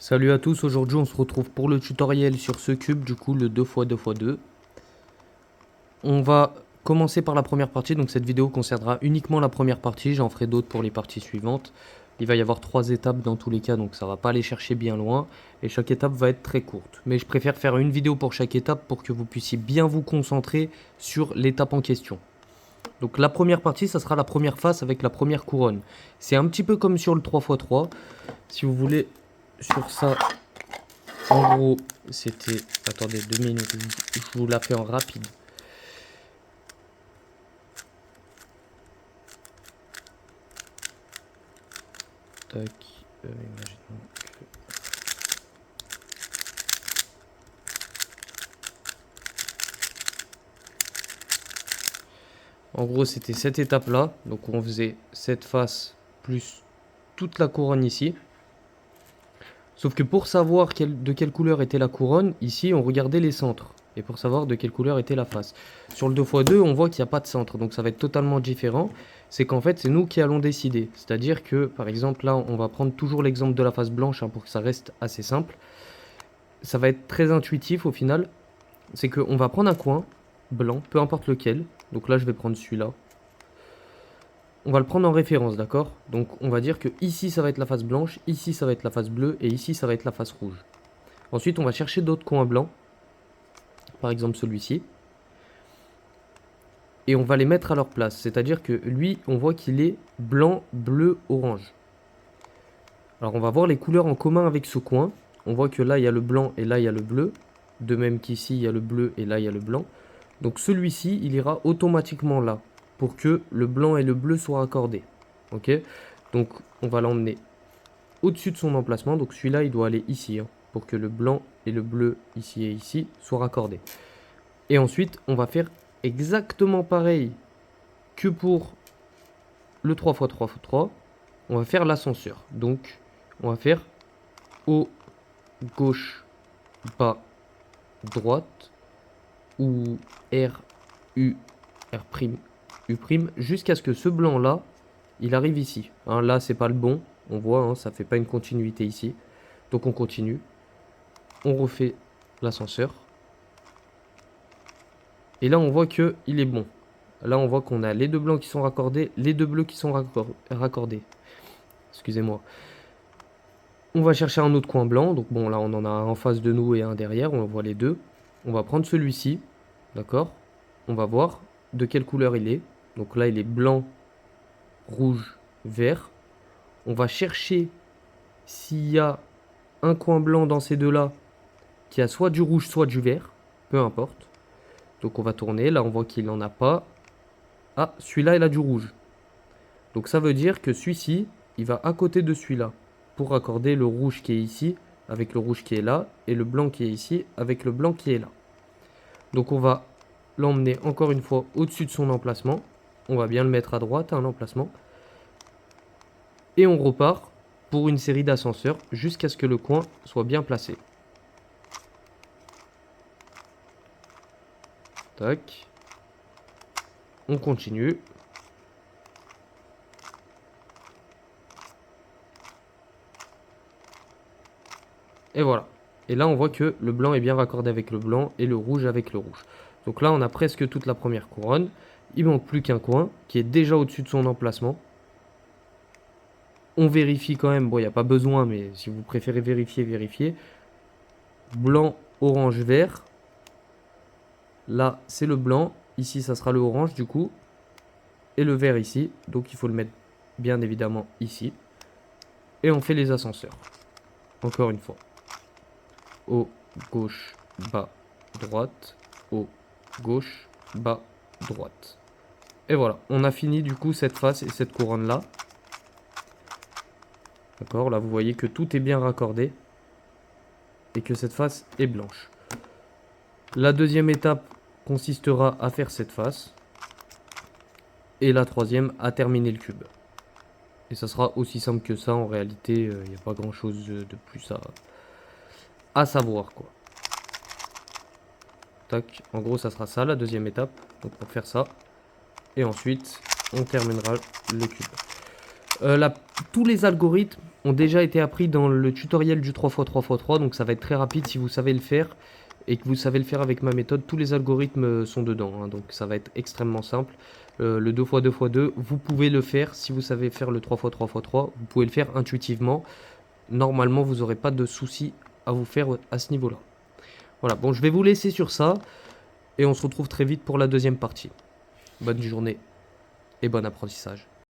Salut à tous, aujourd'hui on se retrouve pour le tutoriel sur ce cube, du coup le 2x2x2. On va commencer par la première partie, donc cette vidéo concernera uniquement la première partie, j'en ferai d'autres pour les parties suivantes. Il va y avoir 3 étapes dans tous les cas, donc ça va pas aller chercher bien loin, et chaque étape va être très courte. Mais je préfère faire une vidéo pour chaque étape pour que vous puissiez bien vous concentrer sur l'étape en question. Donc la première partie, ça sera la première face avec la première couronne. C'est un petit peu comme sur le 3x3, si vous voulez, sur ça... En gros, c'était... Attendez, 2 minutes. Je vous la fais en rapide. Tac. Imaginons que... En gros, c'était cette étape-là. Donc, on faisait cette face plus toute la couronne ici. Sauf que pour savoir de quelle couleur était la couronne, ici, on regardait les centres. Et pour savoir de quelle couleur était la face. Sur le 2x2, on voit qu'il n'y a pas de centre. Donc ça va être totalement différent. C'est qu'en fait, c'est nous qui allons décider. C'est-à-dire que, par exemple, là, on va prendre toujours l'exemple de la face blanche pour que ça reste assez simple. Ça va être très intuitif au final. C'est qu'on va prendre un coin blanc, peu importe lequel. Donc là, je vais prendre celui-là. On va le prendre en référence, d'accord? Donc on va dire que ici, ça va être la face blanche, ici, ça va être la face bleue, et ici, ça va être la face rouge. Ensuite, on va chercher d'autres coins blancs. Par exemple celui-ci. Et on va les mettre à leur place. C'est-à-dire que lui, on voit qu'il est blanc, bleu, orange. Alors on va voir les couleurs en commun avec ce coin. On voit que là, il y a le blanc et là, il y a le bleu. De même qu'ici, il y a le bleu et là, il y a le blanc. Donc celui-ci, il ira automatiquement là. Pour que le blanc et le bleu soient raccordés. Ok? Donc on va l'emmener au-dessus de son emplacement. Donc celui-là, il doit aller ici. Pour que le blanc et le bleu, ici et ici, soient raccordés. Et ensuite, on va faire exactement pareil que pour le 3x3x3. On va faire l'ascenseur. Donc, on va faire haut, gauche, bas, droite. Ou R, U, R', U', jusqu'à ce que ce blanc-là, il arrive ici. Là, c'est pas le bon. On voit, ça fait pas une continuité ici. Donc, on continue. On refait l'ascenseur. Et là, on voit qu'il est bon. Là, on voit qu'on a les deux blancs qui sont raccordés, les deux bleus qui sont raccordés. Excusez-moi. On va chercher un autre coin blanc. Donc bon, là, on en a un en face de nous et un derrière. On voit les deux. On va prendre celui-ci. D'accord? On va voir de quelle couleur il est. Donc là, il est blanc, rouge, vert. On va chercher s'il y a un coin blanc dans ces deux-là qui a soit du rouge, soit du vert. Peu importe. Donc on va tourner. Là, on voit qu'il n'en a pas. Ah, celui-là, il a du rouge. Donc ça veut dire que celui-ci, il va à côté de celui-là. Pour raccorder le rouge qui est ici avec le rouge qui est là. Et le blanc qui est ici avec le blanc qui est là. Donc on va l'emmener encore une fois au-dessus de son emplacement. On va bien le mettre à droite, l'emplacement. Et on repart pour une série d'ascenseurs jusqu'à ce que le coin soit bien placé. Tac. On continue. Et voilà. Et là, on voit que le blanc est bien raccordé avec le blanc et le rouge avec le rouge. Donc là, on a presque toute la première couronne. Il manque plus qu'un coin qui est déjà au-dessus de son emplacement. On vérifie quand même. Bon, il n'y a pas besoin, mais si vous préférez vérifier, vérifiez. Blanc, orange, vert. Là, c'est le blanc. Ici, ça sera le orange, du coup. Et le vert ici. Donc, il faut le mettre bien évidemment ici. Et on fait les ascenseurs. Encore une fois. Haut, gauche, bas, droite. Haut, gauche, bas, droite. Et voilà. On a fini, du coup, cette face et cette couronne-là. D'accord, là vous voyez que tout est bien raccordé et que cette face est blanche. La deuxième étape consistera à faire cette face et la troisième à terminer le cube. Et ça sera aussi simple que ça en réalité, il n'y a pas grand chose de plus à savoir quoi. Tac, en gros ça sera ça la deuxième étape, donc pour faire ça. Et ensuite on terminera le cube. Tous les algorithmes ont déjà été appris dans le tutoriel du 3x3x3, donc ça va être très rapide si vous savez le faire et que vous savez le faire avec ma méthode. Tous les algorithmes sont dedans, hein, donc ça va être extrêmement simple. Le 2x2x2, vous pouvez le faire si vous savez faire le 3x3x3, vous pouvez le faire intuitivement. Normalement, vous n'aurez pas de soucis à vous faire à ce niveau-là. Voilà, bon, je vais vous laisser sur ça et on se retrouve très vite pour la deuxième partie. Bonne journée et bon apprentissage.